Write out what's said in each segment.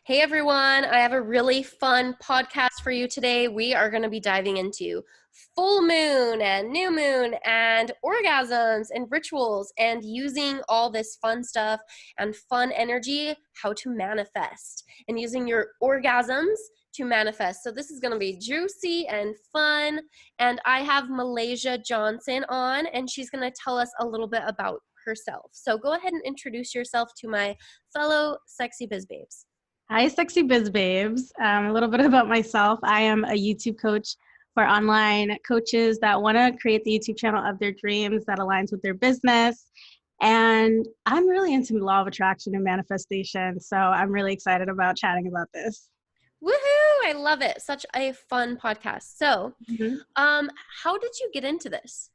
Hey everyone, I have a really fun podcast for you today. We are going to be diving into full moon and new moon and orgasms and rituals and using all this fun stuff and fun energy, how to manifest and using your orgasms to manifest. So this is going to be juicy and fun. And I have Malaysia Johnson on, and she's going to tell us a little bit about herself. So go ahead and introduce yourself to my fellow sexy biz babes. Hi, Sexy Biz Babes. A little bit about myself. I am a YouTube coach for online coaches that want to create the YouTube channel of their dreams that aligns with their business. And I'm really into law of attraction and manifestation. So I'm really excited about chatting about this. Woohoo! I love it. Such a fun podcast. So, Mhm. how did you get into this?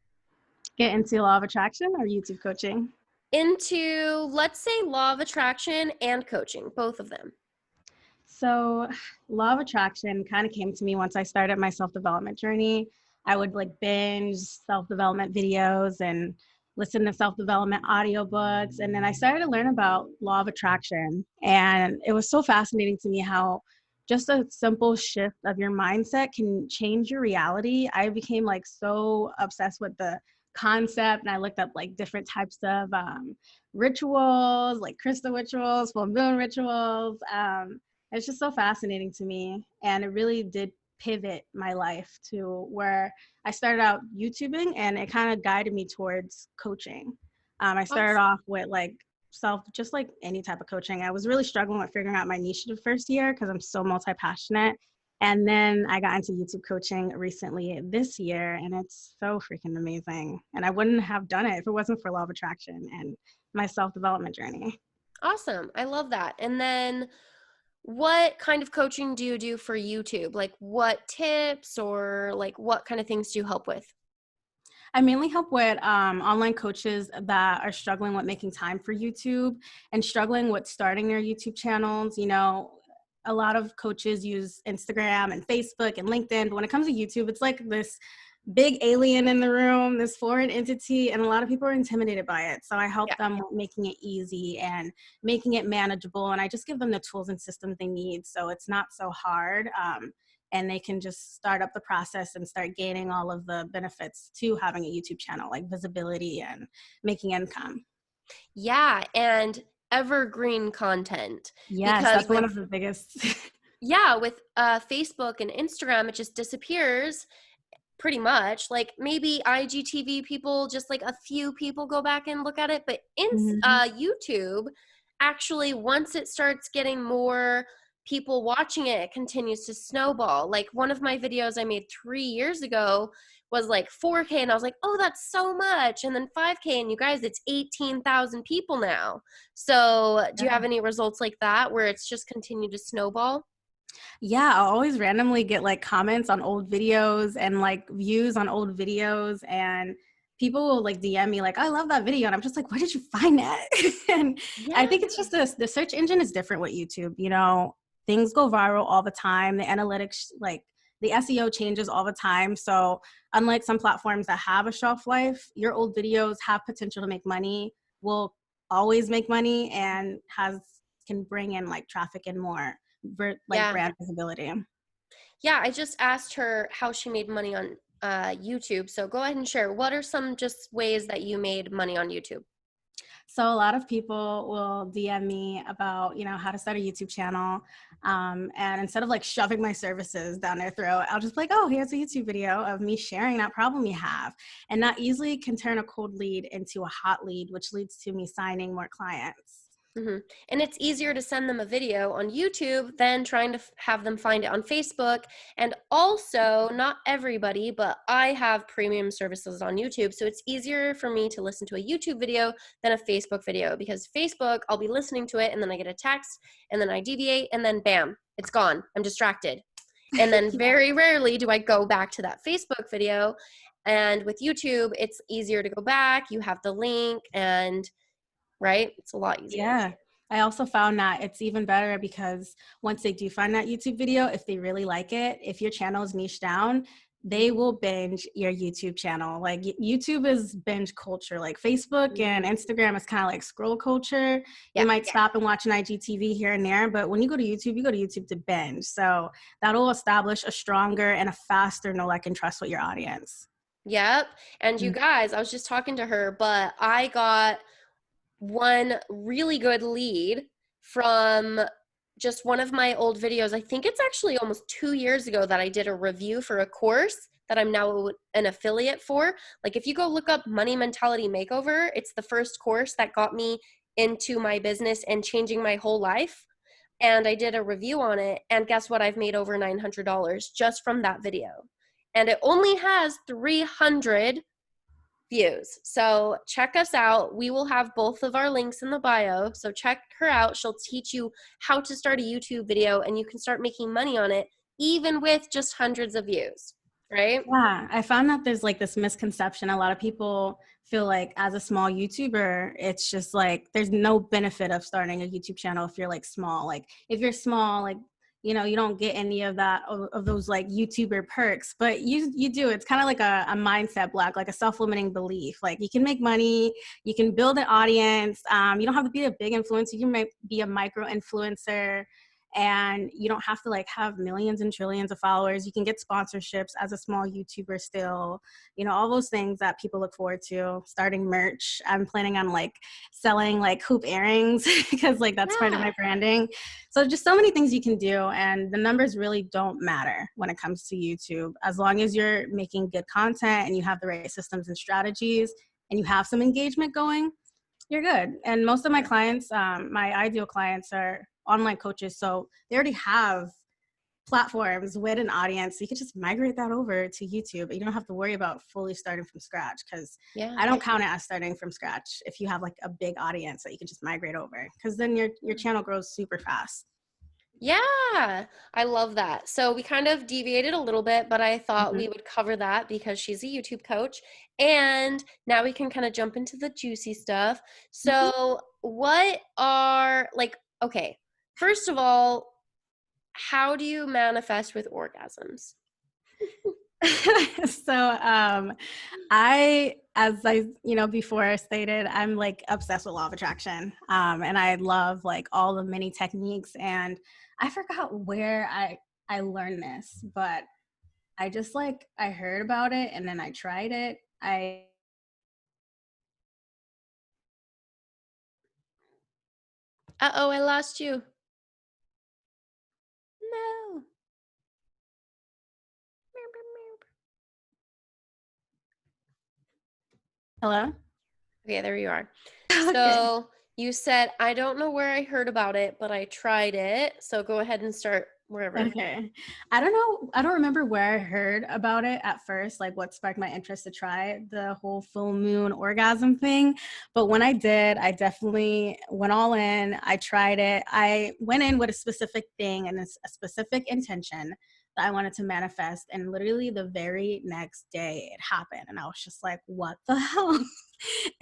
Get into law of attraction or YouTube coaching? Into, let's say, law of attraction and coaching, both of them. So law of attraction kind of came to me once I started my self-development journey. I would binge self-development videos and listen to self-development audiobooks. And then I started to learn about law of attraction. And it was so fascinating to me how just a simple shift of your mindset can change your reality. I became so obsessed with the concept, and I looked up different types of rituals, like crystal rituals, full moon rituals. It's just so fascinating to me, and it really did pivot my life to where I started out YouTubing, and it kind of guided me towards coaching. I started off with just like any type of coaching. I was really struggling with figuring out my niche the first year because I'm so multi-passionate. And then I got into YouTube coaching recently this year, and it's so freaking amazing. And I wouldn't have done it if it wasn't for law of attraction and my self-development journey. Awesome. I love that. And then what kind of coaching do you do for YouTube? Like what tips or what kind of things do you help with? I mainly help with online coaches that are struggling with making time for YouTube and struggling with starting their YouTube channels. A lot of coaches use Instagram and Facebook and LinkedIn, but when it comes to YouTube, it's like this big alien in the room, this foreign entity, and a lot of people are intimidated by it. So I help them with making it easy and making it manageable, and I just give them the tools and systems they need so it's not so hard. And they can just start up the process and start gaining all of the benefits to having a YouTube channel, like visibility and making income. Yeah, and evergreen content. Yes, Because that's one of the biggest. with Facebook and Instagram, it just disappears pretty much. Like maybe IGTV people, just like a few people go back and look at it. But YouTube, actually, once it starts getting more people watching it, it continues to snowball. Like one of my videos I made 3 years ago was like 4K, and I was like, oh, that's so much. And then 5K, and you guys, it's 18,000 people now. So do you have any results like that where it's just continued to snowball? Yeah, I'll always randomly get comments on old videos and views on old videos, and people will DM me I love that video, and I'm just like, where did you find that? And I think it's just the search engine is different with YouTube. Things go viral all the time. The analytics, the SEO changes all the time. So unlike some platforms that have a shelf life, your old videos have potential to make money, will always make money, and can bring in traffic and more brand visibility. Yeah, I just asked her how she made money on YouTube. So go ahead and share. What are some just ways that you made money on YouTube? So a lot of people will DM me about, how to start a YouTube channel. And instead of shoving my services down their throat, I'll just be like, oh, here's a YouTube video of me sharing that problem you have. And that easily can turn a cold lead into a hot lead, which leads to me signing more clients. Mm-hmm. And it's easier to send them a video on YouTube than trying to have them find it on Facebook. And also, not everybody, but I have premium services on YouTube. So it's easier for me to listen to a YouTube video than a Facebook video, because Facebook, I'll be listening to it and then I get a text and then I deviate and then bam, it's gone. I'm distracted. And then very rarely do I go back to that Facebook video. And with YouTube, it's easier to go back. You have the link, and right? It's a lot easier. Yeah. I also found that it's even better because once they do find that YouTube video, if they really like it, if your channel is niche down, they will binge your YouTube channel. Like YouTube is binge culture. Like Facebook and Instagram is kind of like scroll culture. You might stop and watch an IGTV here and there, but when you go to YouTube to binge. So that'll establish a stronger and a faster know, like, and trust with your audience. Yep. And you guys, I was just talking to her, but I got one really good lead from just one of my old videos. I think it's actually almost 2 years ago that I did a review for a course that I'm now an affiliate for. Like, if you go look up Money Mentality Makeover, it's the first course that got me into my business and changing my whole life. And I did a review on it, and guess what? I've made over $900 just from that video. And it only has 300 views. So check us out. We will have both of our links in the bio. So check her out. She'll teach you how to start a YouTube video, and you can start making money on it, even with just hundreds of views, right? Yeah, I found that there's like this misconception. A lot of people feel like as a small YouTuber, it's just like there's no benefit of starting a YouTube channel if you're like small. Like if you're small, like, you know, you don't get any of that, of those like YouTuber perks, but you do. It's kind of like a mindset block, like a self-limiting belief. Like you can make money, you can build an audience. You don't have to be a big influencer. You can be a micro influencer, and you don't have to like have millions and trillions of followers. You can get sponsorships as a small YouTuber still, you know, all those things that people look forward to. Starting merch. I'm planning on like selling like hoop earrings because like that's part of my branding. So just so many things you can do, and the numbers really don't matter when it comes to YouTube. As long as you're making good content and you have the right systems and strategies and you have some engagement going, you're good. And most of my clients, my ideal clients, are online coaches. So they already have platforms with an audience. So you can just migrate that over to YouTube. You don't have to worry about fully starting from scratch, because I don't count it as starting from scratch if you have like a big audience that you can just migrate over, because then your channel grows super fast. Yeah, I love that. So we kind of deviated a little bit, but I thought we would cover that because she's a YouTube coach. And now we can kind of jump into the juicy stuff. So what are, like, okay, first of all, how do you manifest with orgasms? So as I, you know, before stated, I'm like obsessed with law of attraction. And I love like all the many techniques, and I forgot where I learned this, but I just like, I heard about it and then I tried it. Uh-oh, I lost you. No. Hello? Okay, there you are. Okay. So you said, I don't know where I heard about it, but I tried it. So go ahead and start wherever. Okay. I don't know. I don't remember where I heard about it at first, like what sparked my interest to try the whole full moon orgasm thing. But when I did, I definitely went all in. I tried it. I went in with a specific thing and a specific intention that I wanted to manifest. And literally the very next day it happened. And I was just like, what the hell?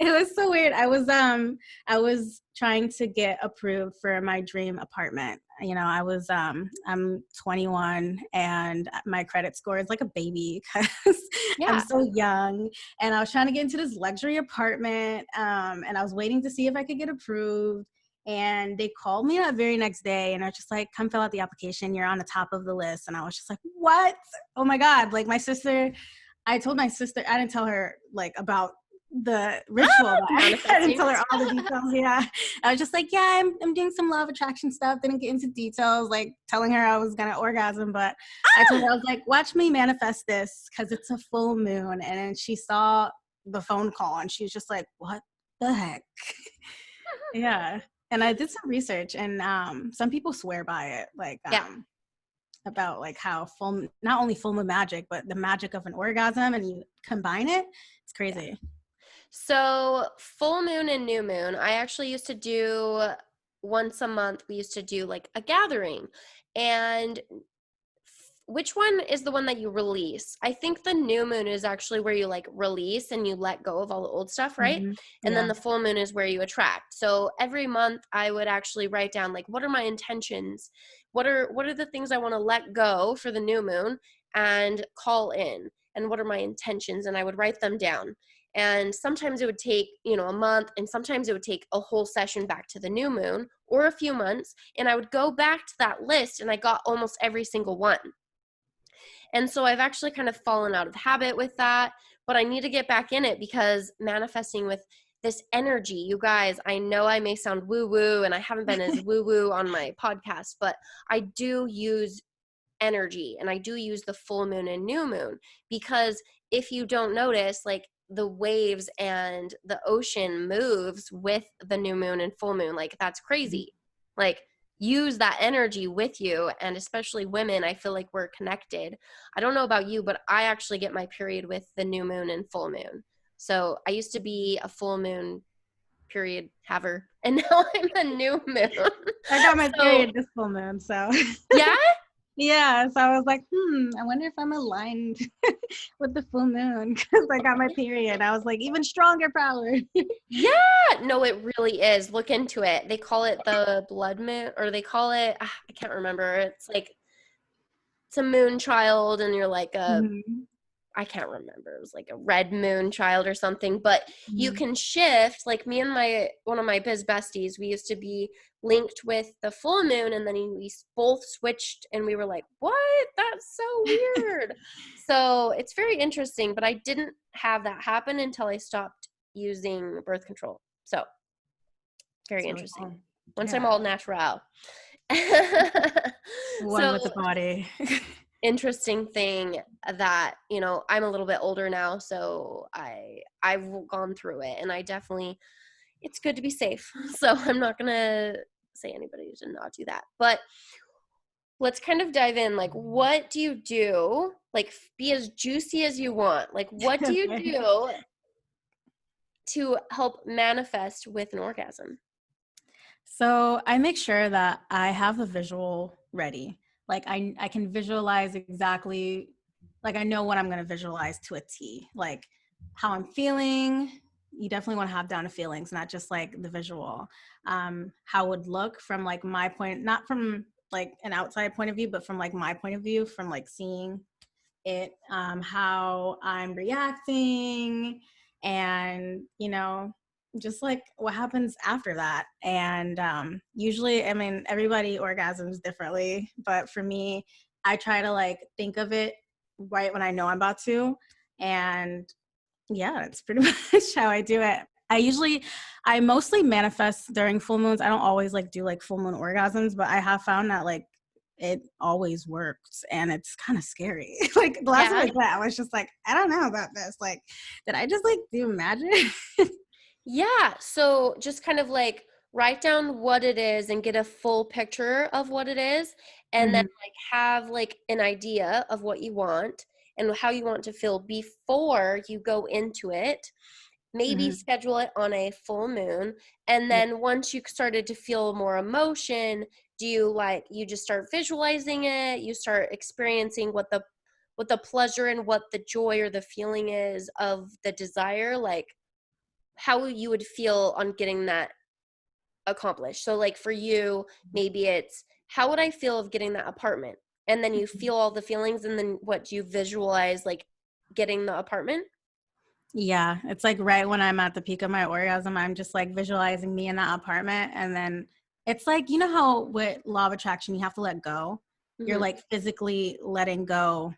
It was so weird. I was trying to get approved for my dream apartment. You know, I'm 21 and my credit score is like a baby because I'm so young. And I was trying to get into this luxury apartment, and I was waiting to see if I could get approved. And they called me that very next day and I was just like, come fill out the application. You're on the top of the list. And I was just like, what? Oh my God. Like I told my sister, I didn't tell her like about the ritual. I didn't tell her all the details. Yeah. I was just like, yeah, I'm doing some law of attraction stuff. Didn't get into details, like telling her I was going to orgasm. But I told her, I was like, watch me manifest this because it's a full moon. And then she saw the phone call and she was just like, what the heck? Yeah. And I did some research, and some people swear by it, like about like how not only full moon magic, but the magic of an orgasm, and you combine it. It's crazy. Yeah. So full moon and new moon, I actually used to do once a month. We used to do like a gathering, and which one is the one that you release? I think the new moon is actually where you like release and you let go of all the old stuff, right? And then the full moon is where you attract. So every month I would actually write down like, what are my intentions? What are the things I want to let go for the new moon? and call in, and what are my intentions, and I would write them down. And sometimes it would take, a month, and sometimes it would take a whole session back to the new moon, or a few months, and I would go back to that list, and I got almost every single one. And so I've actually kind of fallen out of habit with that, but I need to get back in it, because manifesting with this energy, you guys, I know I may sound woo-woo, and I haven't been as woo-woo on my podcast, but I do use energy, and I do use the full moon and new moon, because if you don't notice, like, the waves and the ocean moves with the new moon and full moon. Like, that's crazy. Like, use that energy with you. And especially women, I feel like we're connected. I don't know about you, but I actually get my period with the new moon and full moon. So I used to be a full moon period haver, and now I'm a new moon. I got my period this full moon, so. Yeah? Yeah, so I was like, I wonder if I'm aligned with the full moon, because I got my period. I was like, even stronger power. Yeah, no, it really is. Look into it. They call it the blood moon, or they call it, I can't remember. It's like, it's a moon child, and you're like I can't remember. It was like a red moon child or something, but you can shift. Like, me and one of my biz besties, we used to be linked with the full moon, and then we both switched, and we were like, what? That's so weird. So it's very interesting, but I didn't have that happen until I stopped using birth control. So very interesting. Cool. Once I'm all natural. One with the body. Interesting thing that, I'm a little bit older now, so I've gone through it, and I definitely, it's good to be safe. So I'm not gonna say anybody to not do that, but let's kind of dive in. Like, what do you do? Like, be as juicy as you want. Like, what do you do to help manifest with an orgasm? So I make sure that I have the visual ready. Like, I can visualize exactly, like, I know what I'm going to visualize to a T, like how I'm feeling. You definitely want to have down to feelings, not just like the visual, how it would look from like my point, not from like an outside point of view, but from like my point of view, from like seeing it, how I'm reacting, and, just like what happens after that. And usually, I mean, everybody orgasms differently, but for me, I try to like think of it right when I know I'm about to. And yeah, it's pretty much how I do it. I mostly manifest during full moons. I don't always like do like full moon orgasms, but I have found that like it always works, and it's kind of scary. Like, the last time I was just like, I don't know about this. Like, did I just like do magic? Yeah. So just kind of like write down what it is and get a full picture of what it is. And then like have like an idea of what you want and how you want to feel before you go into it. Maybe schedule it on a full moon. And then once you started to feel more emotion, do you just start visualizing it? You start experiencing what the pleasure and what the joy or the feeling is of the desire, like how you would feel on getting that accomplished. So like for you, maybe it's, how would I feel of getting that apartment? And then you feel all the feelings, and then what do you visualize, like getting the apartment? Yeah, it's like right when I'm at the peak of my orgasm, I'm just like visualizing me in that apartment. And then it's like, how with law of attraction, you have to let go. You're like physically letting go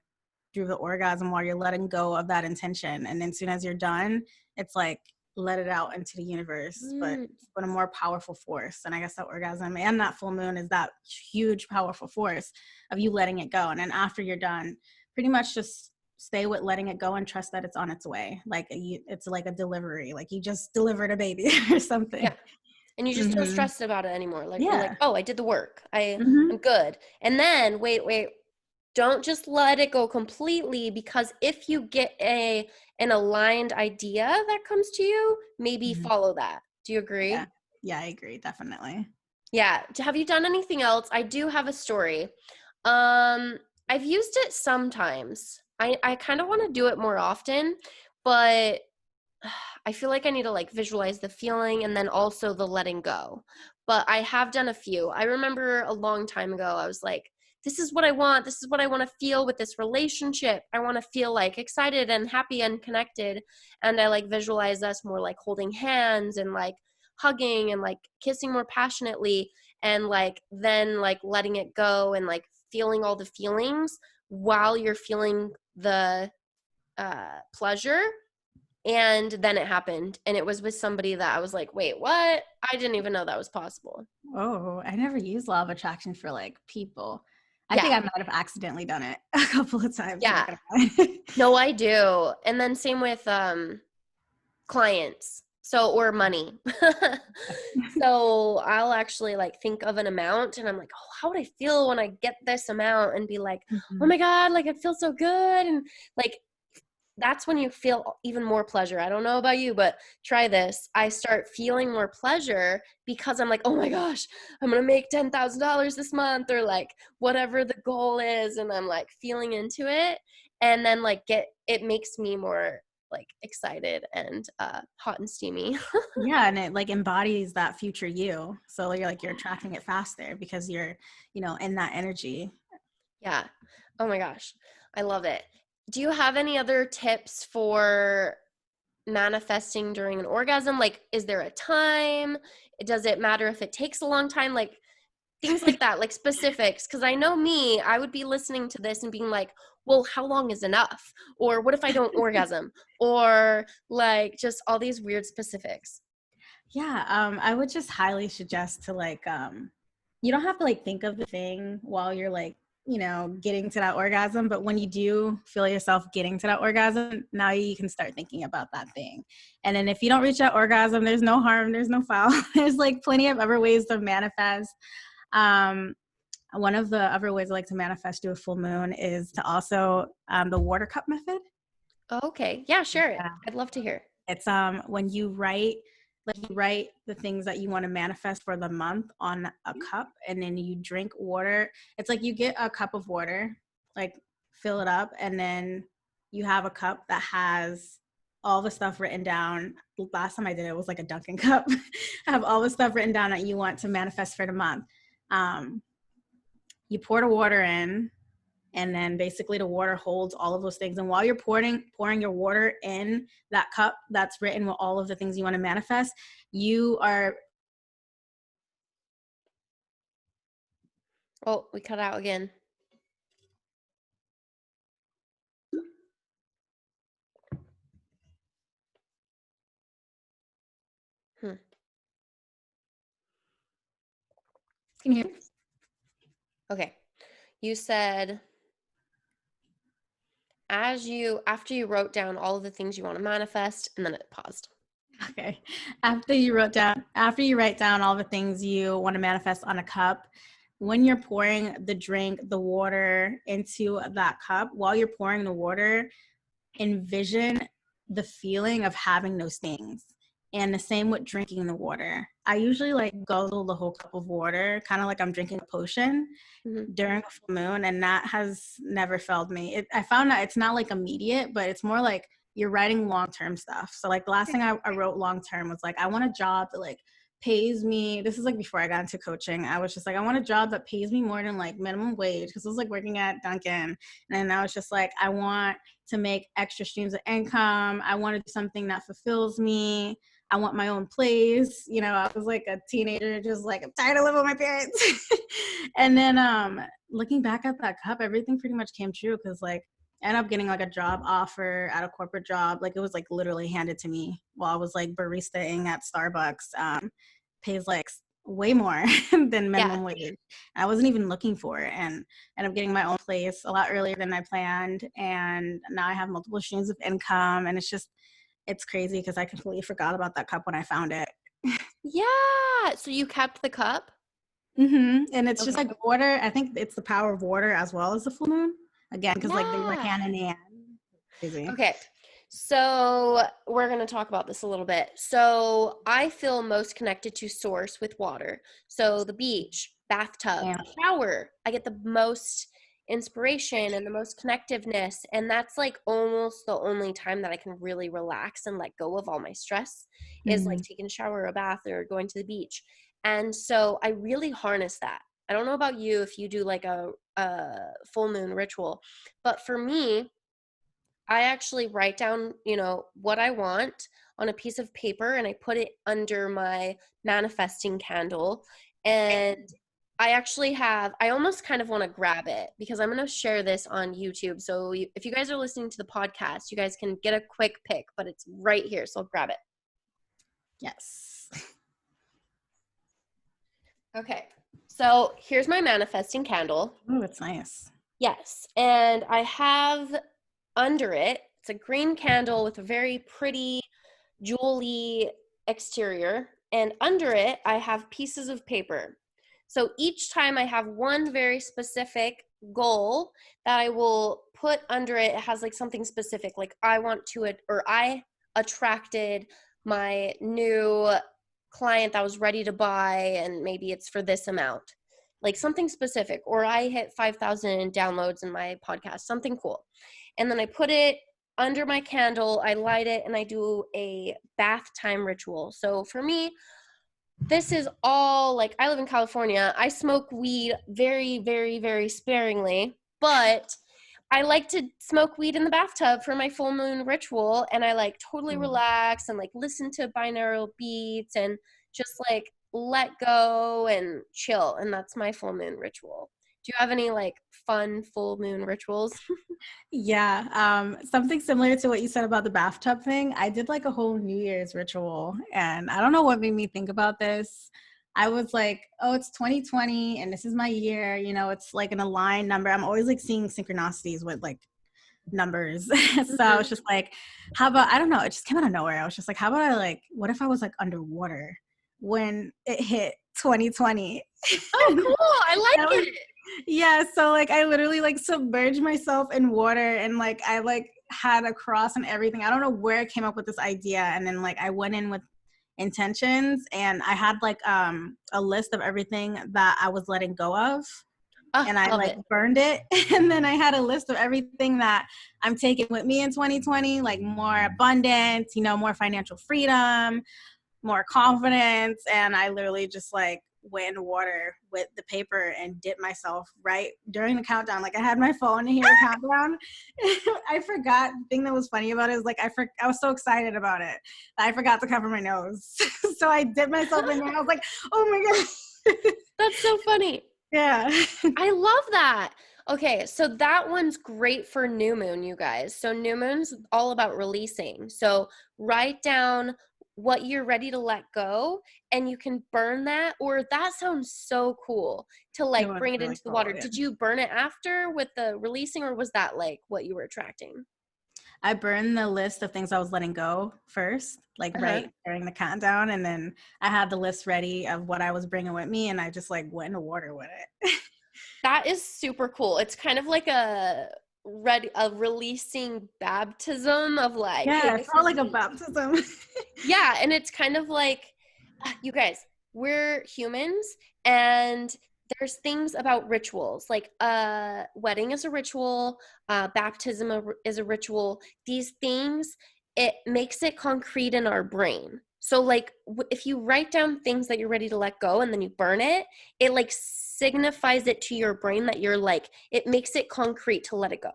through the orgasm while you're letting go of that intention. And then as soon as you're done, it's like, let it out into the universe, but a more powerful force. And I guess that orgasm and that full moon is that huge, powerful force of you letting it go. And then after you're done, pretty much just stay with letting it go and trust that it's on its way. Like it's like a delivery, like you just delivered a baby or something. Yeah. And you just don't stress about it anymore. Like, you're like, oh, I did the work. Mm-hmm. I'm good. And then wait, don't just let it go completely, because if you get an aligned idea that comes to you, maybe follow that. Do you agree? Yeah, I agree. Definitely. Yeah. Have you done anything else? I do have a story. I've used it sometimes. I kind of want to do it more often, but I feel like I need to like visualize the feeling and then also the letting go. But I have done a few. I remember a long time ago, I was like this is what I want. This is what I want to feel with this relationship. I want to feel like excited and happy and connected. And I like visualize us more like holding hands and like hugging and like kissing more passionately, and like then like letting it go and like feeling all the feelings while you're feeling the pleasure. And then it happened, and it was with somebody that I was like, wait, what? I didn't even know that was possible. Oh, I never used law of attraction for like people. I think Yeah. I might have accidentally done it a couple of times. Yeah. Not gonna lie. No, I do. And then same with clients. So, or money. So I'll actually like think of an amount and I'm like, oh, how would I feel when I get this amount, and be like, oh Mhm. my God, like it feels so good. And like, that's when you feel even more pleasure. I don't know about you, but try this. I start feeling more pleasure because I'm like, oh my gosh, I'm going to make $10,000 this month, or like whatever the goal is. And I'm like feeling into it. And then like it makes me more like excited and hot and steamy. Yeah, and it like embodies that future you. So you're attracting it faster because you're, in that energy. Yeah. Oh my gosh. I love it. Do you have any other tips for manifesting during an orgasm? Like, is there a time? Does it matter if it takes a long time? Like, things like that, like specifics. Because I know me, I would be listening to this and being like, well, how long is enough? Or what if I don't orgasm? Or like just all these weird specifics. Yeah, I would just highly suggest to you don't have to like think of the thing while you're like, getting to that orgasm, but when you do feel yourself getting to that orgasm, now you can start thinking about that thing. And then if you don't reach that orgasm, there's no harm, there's no foul. There's like plenty of other ways to manifest. Um, One of the other ways I like to manifest through a full moon is to also the water cup method. Okay. Yeah, sure. Yeah. I'd love to hear. It's when you write the things that you want to manifest for the month on a cup, and then you drink water. It's like you get a cup of water, like fill it up, and then you have a cup that has all the stuff written down. The last time I did it was like a Dunkin' cup. I have all the stuff written down that you want to manifest for the month. You pour the water in, and then basically the water holds all of those things. And while you're pouring your water in that cup that's written with all of the things you want to manifest, you are Oh, we cut out again. Hmm. can you Okay. You said after you wrote down all of the things you want to manifest, and then it paused. okay. After you write down all the things you want to manifest on a cup, when you're pouring the water into that cup, while you're pouring the water, envision the feeling of having those things. And the same with drinking the water. I usually like guzzle the whole cup of water, kind of like I'm drinking a potion during a full moon, and that has never failed me. I found that it's not like immediate, but it's more like you're writing long-term stuff. So like the last thing I wrote long-term was like, I want a job that like pays me. This is like before I got into coaching. I was just like, I want a job that pays me more than like minimum wage, because I was like working at Dunkin'. And then I was just like, I want to make extra streams of income. I want to do something that fulfills me. I want my own place. I was like a teenager, just like, I'm tired of living with my parents. And then looking back at that cup, everything pretty much came true, because like I ended up getting like a job offer at a corporate job. Like it was like literally handed to me while I was like baristaing at Starbucks. Pays like way more than Yeah. minimum wage. I wasn't even looking for it, and ended up getting my own place a lot earlier than I planned. And now I have multiple streams of income, and it's crazy because I completely forgot about that cup when I found it. Yeah. So you kept the cup? And it's just Okay. like water. I think it's the power of water as well as the full moon. Again, because like they were Yeah. hand in hand. Crazy. Okay. So we're going to talk about this a little bit. So I feel most connected to source with water. So the beach, bathtub, Yeah. shower, I get the most inspiration and the most connectiveness. And that's like almost the only time that I can really relax and let go of all my stress is like taking a shower or a bath or going to the beach. And so I really harness that. I don't know about you if you do like a full moon ritual, but for me, I actually write down, what I want on a piece of paper and I put it under my manifesting candle. And I almost kind of want to grab it because I'm going to share this on YouTube. So if you guys are listening to the podcast, you guys can get a quick pic, but it's right here. So I'll grab it. Yes. Okay. So here's my manifesting candle. Oh, it's nice. Yes. And I have under it, it's a green candle with a very pretty jewelry exterior. And under it, I have pieces of paper. So each time I have one very specific goal that I will put under it. It has like something specific, like I attracted my new client that was ready to buy, and maybe it's for this amount, like something specific, or I hit 5,000 downloads in my podcast, something cool. And then I put it under my candle, I light it, and I do a bath time ritual. So for me, this is all like, I live in California. I smoke weed very, very, very sparingly, but I like to smoke weed in the bathtub for my full moon ritual. And I like totally relax and like listen to binaural beats and just like let go and chill. And that's my full moon ritual. Do you have any like fun full moon rituals? Yeah, something similar to what you said about the bathtub thing. I did like a whole New Year's ritual, and I don't know what made me think about this. I was like, oh, it's 2020 and this is my year, it's like an aligned number. I'm always like seeing synchronicities with like numbers. So I was just like, how about, I don't know, it just came out of nowhere. I was just like, how about what if I was like underwater when it hit 2020? Oh, cool. I like it. Yeah, so like I literally like submerged myself in water, and like I like had a cross and everything. I don't know where I came up with this idea, and then like I went in with intentions, and I had like a list of everything that I was letting go of, and I like burned it. And then I had a list of everything that I'm taking with me in 2020, like more abundance, more financial freedom, more confidence. And I literally just like went in the water with the paper and dipped myself right during the countdown. Like I had my phone to hear the countdown. I forgot. The thing that was funny about it was like I was so excited about it that I forgot to cover my nose. So I dipped myself in there. I was like, oh my God. That's so funny. Yeah. I love that. Okay, so that one's great for new moon, you guys. So new moon's all about releasing. So write down what you're ready to let go, and you can burn that, or that sounds so cool to like bring it really into the water. Yeah. Did you burn it after with the releasing, or was that like what you were attracting? I burned the list of things I was letting go first, like right during the countdown. And then I had the list ready of what I was bringing with me, and I just like went in the water with it. That is super cool. It's kind of like a releasing baptism of like, yeah, hey, it's not like a baptism. Yeah, and it's kind of like, you guys, we're humans, and there's things about rituals, like wedding is a ritual, baptism is a ritual. These things, it makes it concrete in our brain. So like if you write down things that you're ready to let go and then you burn it, it like signifies it to your brain that you're like, it makes it concrete to let it go.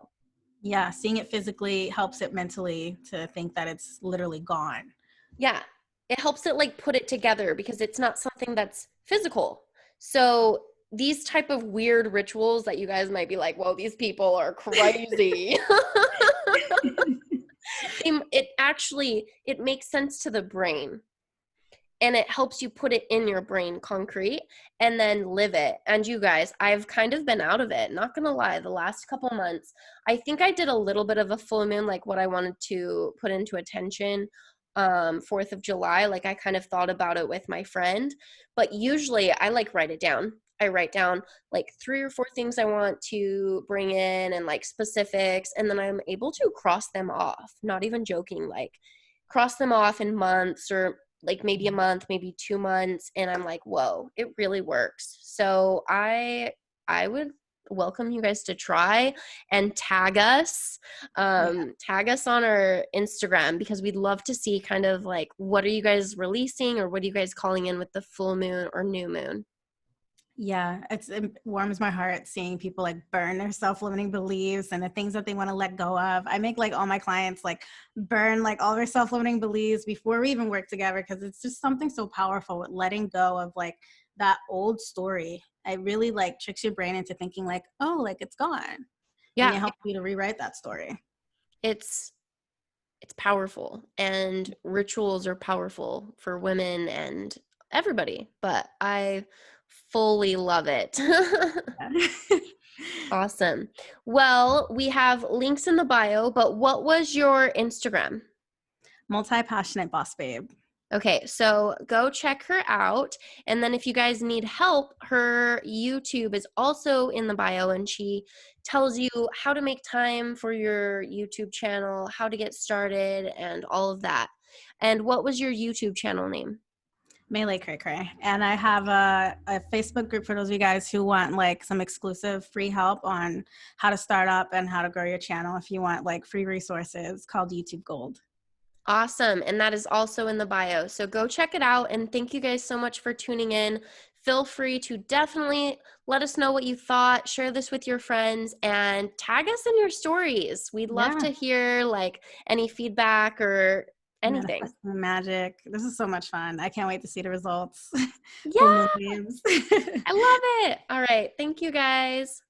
Yeah, seeing it physically helps it mentally to think that it's literally gone. Yeah, it helps it like put it together because it's not something that's physical. So these type of weird rituals that you guys might be like, whoa, these people are crazy. It makes sense to the brain, and it helps you put it in your brain concrete and then live it. And you guys, I've kind of been out of it, not gonna lie, the last couple months. I think I did a little bit of a full moon, like what I wanted to put into attention 4th of July. Like I kind of thought about it with my friend, but usually I like write it down. I write down like 3 or 4 things I want to bring in and like specifics, and then I'm able to cross them off, not even joking, like cross them off in months, or like maybe a month, maybe 2 months, and I'm like, whoa, it really works. So I would welcome you guys to try and tag us on our Instagram, because we'd love to see kind of like, what are you guys releasing, or what are you guys calling in with the full moon or new moon? Yeah, it warms my heart seeing people like burn their self-limiting beliefs and the things that they want to let go of. I make like all my clients like burn like all their self-limiting beliefs before we even work together, because it's just something so powerful with letting go of like that old story. It really like tricks your brain into thinking like, oh, like it's gone. And Yeah, it helps you to rewrite that story. it's powerful, and rituals are powerful for women and everybody, but I fully love it. Awesome. Well, we have links in the bio, but what was your Instagram? Multi-passionate boss babe. Okay, so go check her out. And then if you guys need help, her YouTube is also in the bio, and she tells you how to make time for your YouTube channel, how to get started, and all of that. And what was your YouTube channel name? Melee Cray Cray. And I have a Facebook group for those of you guys who want like some exclusive free help on how to start up and how to grow your channel. If you want like free resources, called YouTube Gold. Awesome. And that is also in the bio. So go check it out. And thank you guys so much for tuning in. Feel free to definitely let us know what you thought. Share this with your friends and tag us in your stories. We'd love Yeah. to hear like any feedback or anything. Manifesting the magic. This is so much fun. I can't wait to see the results. Yeah, Full moon babes. I love it. All right. Thank you guys.